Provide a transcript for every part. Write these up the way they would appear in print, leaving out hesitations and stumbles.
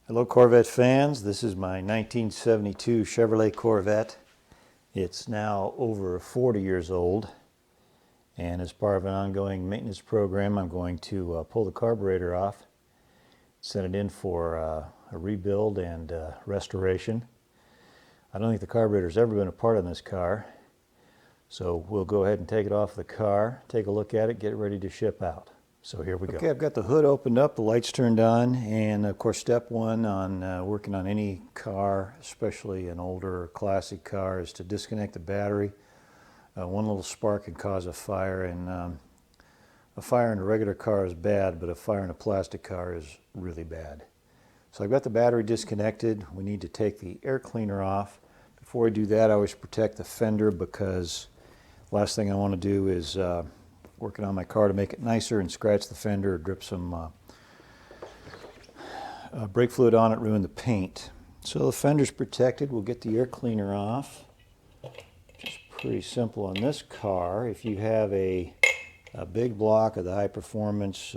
Hello Corvette fans, this is my 1972 Chevrolet Corvette. It's now over 40 years old, and as part of an ongoing maintenance program I'm going to pull the carburetor off, send it in for a rebuild and restoration. I don't think the carburetor's ever been a part of this car, so we'll go ahead and take it off the car, take a look at it, get it ready to ship out. So here we go. Okay, I've got the hood opened up, the lights turned on, and of course step one on working on any car, especially an older classic car, is to disconnect the battery. One little spark can cause a fire, and a fire in a regular car is bad, but a fire in a plastic car is really bad. So I've got the battery disconnected. We need to take the air cleaner off. Before I do that, I always protect the fender, because the last thing I want to do is working on my car to make it nicer and scratch the fender or drip some brake fluid on it, ruin the paint. So the fender's protected. We'll get the air cleaner off. Just pretty simple on this car. If you have a big block of the high performance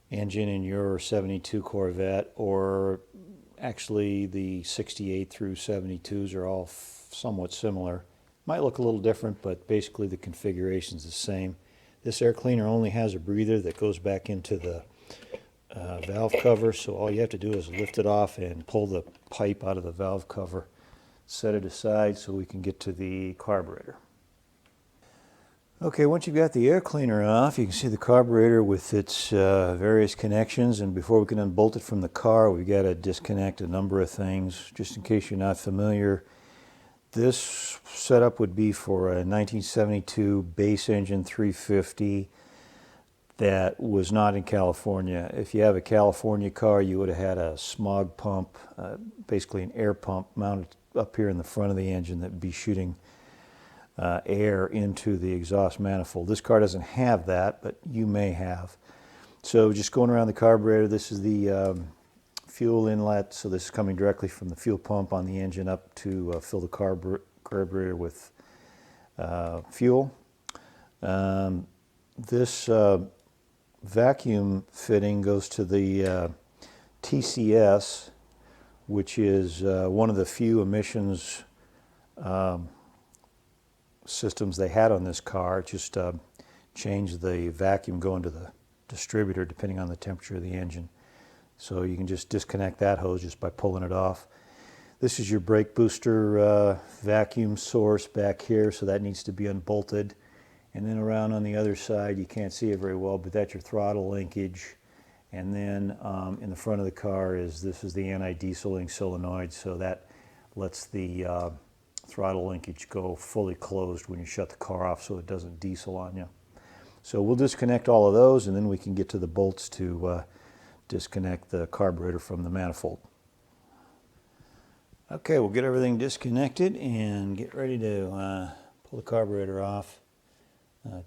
engine in your 72 Corvette, or actually the 68 through 72s are all somewhat similar. Might look a little different, but basically the configuration is the same. This air cleaner only has a breather that goes back into the valve cover, so all you have to do is lift it off and pull the pipe out of the valve cover, set it aside so we can get to the carburetor. Okay, once you've got the air cleaner off, you can see the carburetor with its various connections, and before we can unbolt it from the car, we've got to disconnect a number of things. Just in case you're not familiar, this setup would be for a 1972 base engine 350 that was not in California. If you have a California car, you would have had a smog pump, basically an air pump mounted up here in the front of the engine that would be shooting air into the exhaust manifold. This car doesn't have that, but you may have. So just going around the carburetor, this is the fuel inlet, so this is coming directly from the fuel pump on the engine up to fill the carburetor with fuel. This vacuum fitting goes to the TCS, which is one of the few emissions systems they had on this car. Just changed the vacuum going to the distributor depending on the temperature of the engine. So you can just disconnect that hose just by pulling it off. This is your brake booster vacuum source back here, so that needs to be unbolted. And then around on the other side, you can't see it very well, but that's your throttle linkage. And then in the front of the car this is the anti-dieseling solenoid, so that lets the throttle linkage go fully closed when you shut the car off, so it doesn't diesel on you. So we'll disconnect all of those, and then we can get to the bolts to disconnect the carburetor from the manifold. Okay, we'll get everything disconnected and get ready to pull the carburetor off.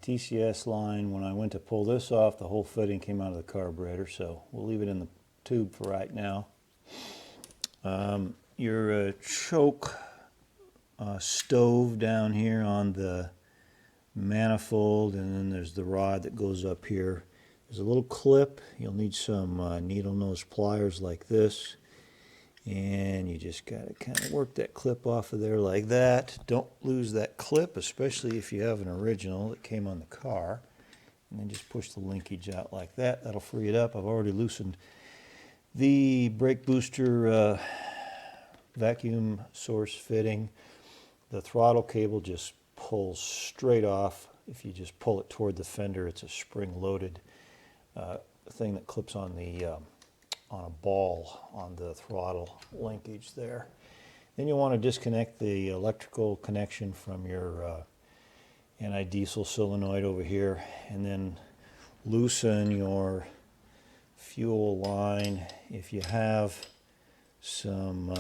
TCS line, when I went to pull this off, the whole fitting came out of the carburetor, so we'll leave it in the tube for right now. Your choke stove down here on the manifold, and then there's the rod that goes up here. There's a little clip. You'll need some needle nose pliers like this, and you just got to kind of work that clip off of there like that. Don't lose that clip, especially if you have an original that came on the car. And then just push the linkage out like that. That'll free it up. I've already loosened the brake booster vacuum source fitting. The throttle cable just pulls straight off. If you just pull it toward the fender, it's a spring-loaded thing that clips on the on a ball on the throttle linkage there. Then you'll want to disconnect the electrical connection from your anti-diesel solenoid over here, and then loosen your fuel line. If you have some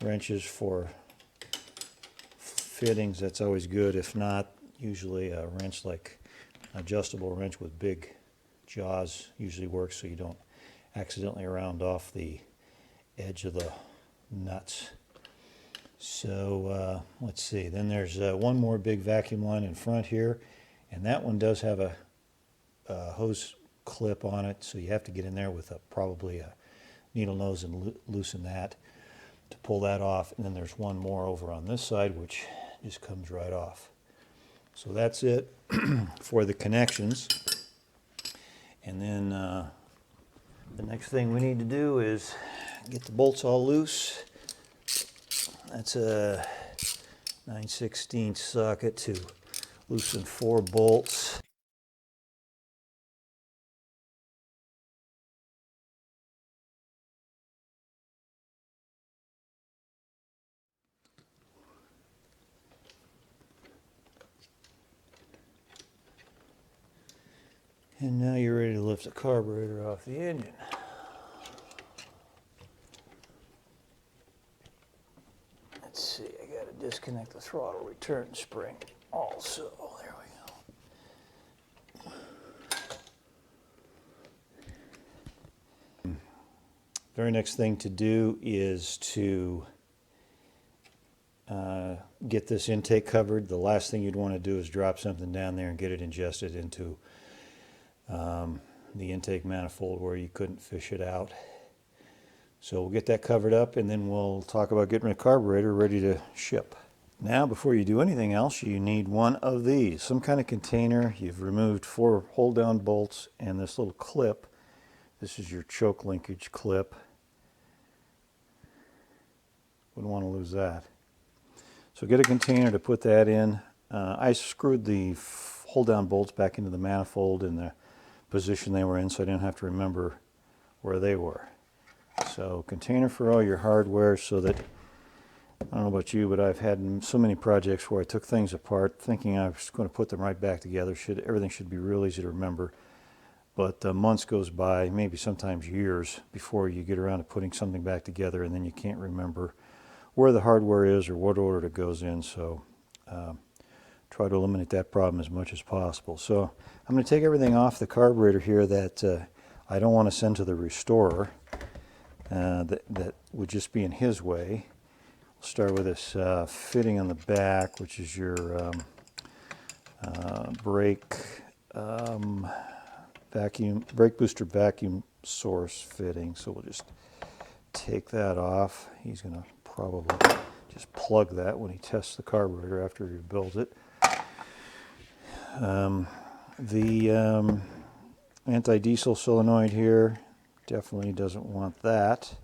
wrenches for fittings, that's always good. If not, usually a wrench, like an adjustable wrench with big jaws, usually works, so you don't accidentally round off the edge of the nuts. So let's see, then there's one more big vacuum line in front here, and that one does have a hose clip on it, so you have to get in there with probably a needle nose and loosen that to pull that off. And then there's one more over on this side which just comes right off. So that's it for the connections. And then the next thing we need to do is get the bolts all loose. That's a 9/16 socket to loosen 4 bolts. And now you're ready to lift the carburetor off the engine. Let's see, I got to disconnect the throttle return spring also. There we go. Very next thing to do is to get this intake covered. The last thing you'd want to do is drop something down there and get it ingested into the intake manifold where you couldn't fish it out. So we'll get that covered up, and then we'll talk about getting a carburetor ready to ship. Now, before you do anything else, you need one of these, some kind of container. You've removed 4 hold-down bolts and this little clip. This is your choke linkage clip. Wouldn't want to lose that. So get a container to put that in. I screwed the hold-down bolts back into the manifold in the position they were in, so I didn't have to remember where they were. So container for all your hardware, so that, I don't know about you, but I've had so many projects where I took things apart thinking I was going to put them right back together. Everything should be real easy to remember. But months goes by, maybe sometimes years, before you get around to putting something back together, and then you can't remember where the hardware is or what order it goes in. So try to eliminate that problem as much as possible. So I'm going to take everything off the carburetor here that I don't want to send to the restorer. That would just be in his way. We'll start with this fitting on the back, which is your brake booster vacuum source fitting. So we'll just take that off. He's going to probably just plug that when he tests the carburetor after he builds it. The anti-diesel solenoid here definitely doesn't want that.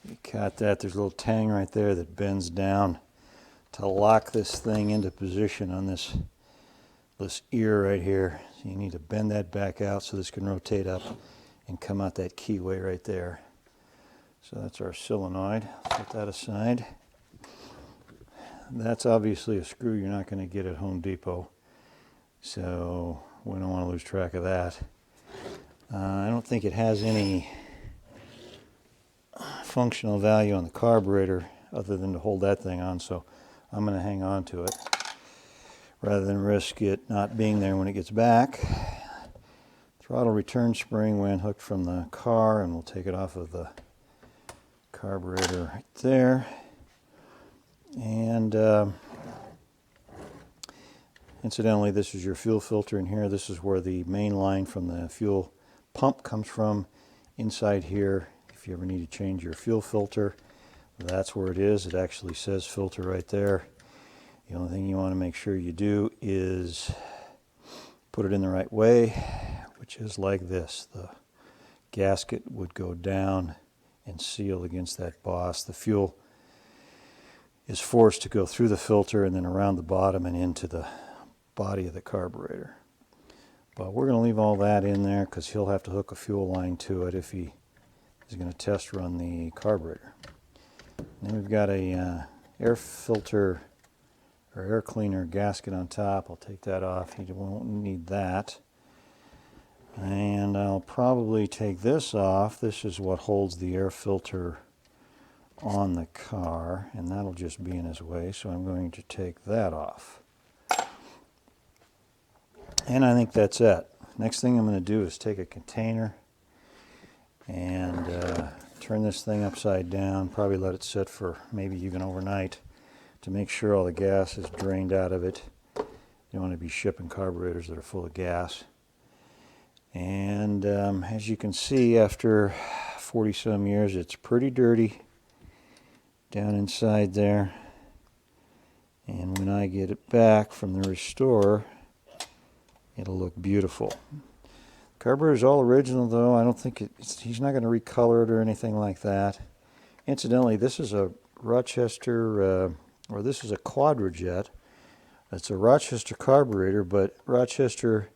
You got that. There's a little tang right there that bends down to lock this thing into position on this ear right here. So you need to bend that back out so this can rotate up and come out that keyway right there. So that's our solenoid. Set that aside. That's obviously a screw you're not going to get at Home Depot, so we don't want to lose track of that. I don't think it has any functional value on the carburetor other than to hold that thing on, so I'm going to hang on to it rather than risk it not being there when it gets back. Throttle return spring went hooked from the car, and we'll take it off of the carburetor right there. And incidentally, this is your fuel filter in here. This is where the main line from the fuel pump comes from, inside here. If you ever need to change your fuel filter, that's where it is. It actually says filter right there. The only thing you want to make sure you do is put it in the right way, which is like this. The gasket would go down and seal against that boss. The fuel is forced to go through the filter and then around the bottom and into the body of the carburetor. But we're going to leave all that in there because he'll have to hook a fuel line to it if he is going to test run the carburetor. Then we've got a air filter or air cleaner gasket on top. I'll take that off. You won't need that. And I'll probably take this off. This is what holds the air filter on the car, and that'll just be in his way, so I'm going to take that off. And I think that's it. Next thing I'm going to do is take a container and turn this thing upside down, probably let it sit for maybe even overnight to make sure all the gas is drained out of it. You don't want to be shipping carburetors that are full of gas. And as you can see, after 40 some years, it's pretty dirty down inside there. And when I get it back from the restorer, it'll look beautiful. Carburetor is all original, though. I don't think he's not going to recolor it or anything like that. Incidentally, this is a Rochester, or this is a Quadrajet. It's a Rochester carburetor, but Rochester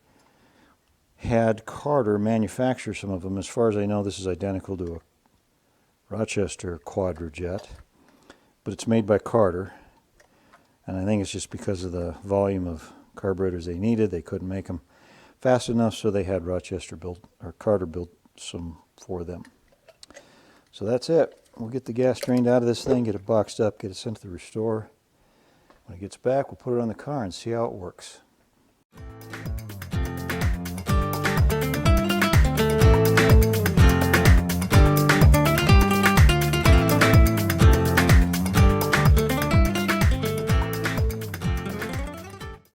had Carter manufacture some of them. As far as I know, this is identical to a Rochester Quadrajet, but it's made by Carter. And I think it's just because of the volume of carburetors they needed. They couldn't make them fast enough, so they had Rochester built, or Carter built some for them. So that's it. We'll get the gas drained out of this thing, get it boxed up, get it sent to the restorer. When it gets back, we'll put it on the car and see how it works.